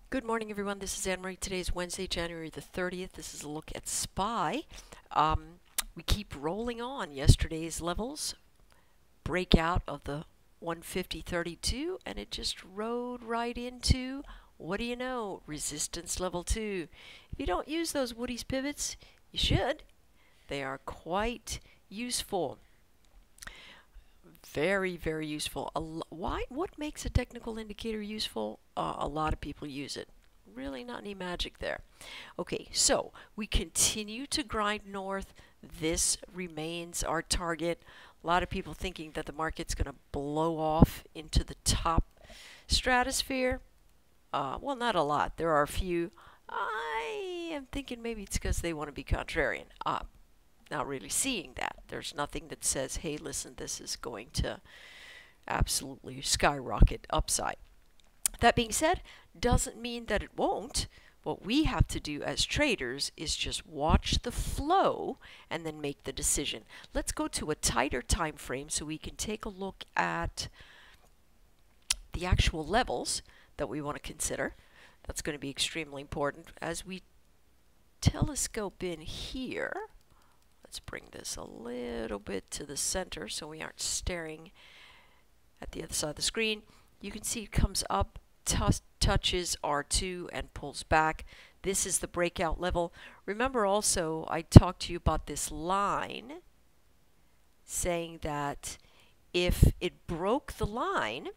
Good morning, everyone. This is Anne-Marie. Today is Wednesday, January the 30th. This is a look at SPY. We keep rolling on yesterday's levels, breakout of the 150.32, and it just rode right into, what do you know, resistance level 2. If you don't use those Woody's pivots, you should. They are quite useful. Very, very useful. What makes a technical indicator useful? A lot of people use it. Really not any magic there. Okay, so we continue to grind north. This remains our target. A lot of people thinking that the market's going to blow off into the top stratosphere. Well, not a lot. There are a few. I am thinking maybe it's because they want to be contrarian. Not really seeing that. There's nothing that says, hey, listen, this is going to absolutely skyrocket upside. That being said, doesn't mean that it won't. What we have to do as traders is just watch the flow and then make the decision. Let's go to a tighter time frame so we can take a look at the actual levels that we want to consider. That's going to be extremely important as we telescope in here. Let's bring this a little bit to the center so we aren't staring at the other side of the screen. You can see it comes up, touches R2 and pulls back. This is the breakout level. Remember also I talked to you about this line saying that if it broke the line,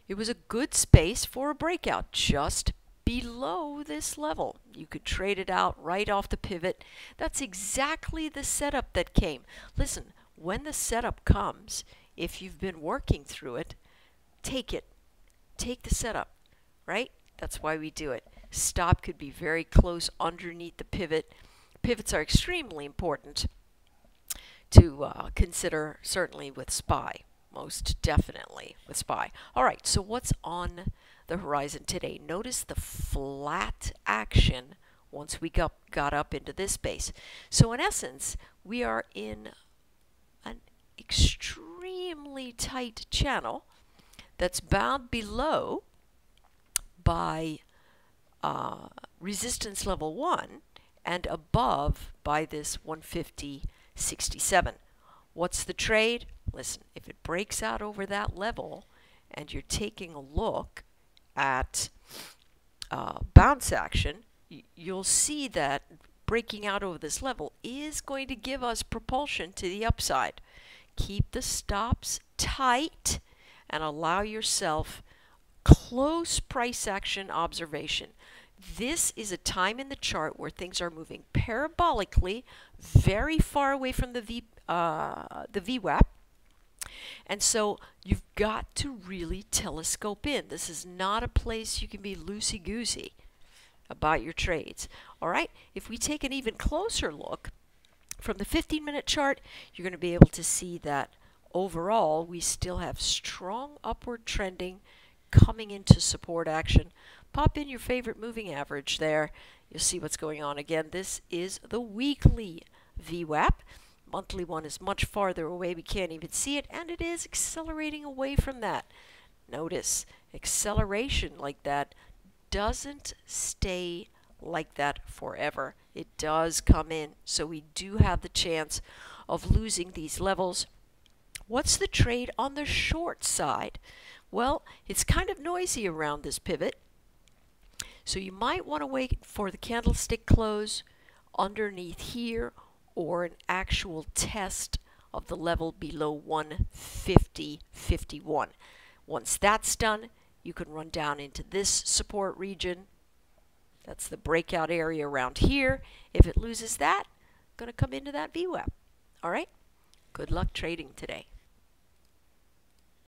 it was a good space for a breakout just below this level. You could trade it out right off the pivot. That's exactly the setup that came. Listen, when the setup comes, if you've been working through it, take it. Take the setup, right? That's why we do it. Stop could be very close underneath the pivot. Pivots are extremely important to consider, certainly with SPY. Most definitely with SPY. All right, so what's on the horizon today? Notice the flat action once we got up into this space. So in essence, we are in an extremely tight channel that's bound below by resistance level 1 and above by this 150.67. What's the trade? Listen, if it breaks out over that level and you're taking a look at bounce action, you'll see that breaking out over this level is going to give us propulsion to the upside. Keep the stops tight and allow yourself close price action observation. This is a time in the chart where things are moving parabolically, very far away from the VWAP. And so you've got to really telescope in. This is not a place you can be loosey-goosey about your trades. All right, if we take an even closer look from the 15-minute chart, you're going to be able to see that overall we still have strong upward trending coming into support action. Pop in your favorite moving average there. You'll see what's going on. Again, this is the weekly VWAP. Monthly one is much farther away. We can't even see it, and it is accelerating away from that. Notice, acceleration like that doesn't stay like that forever. It does come in, so we do have the chance of losing these levels. What's the trade on the short side? Well, it's kind of noisy around this pivot, so you might want to wait for the candlestick close underneath here or an actual test of the level below 150.51. Once that's done, you can run down into this support region. That's the breakout area around here. If it loses that, going to come into that VWAP. All right? Good luck trading today.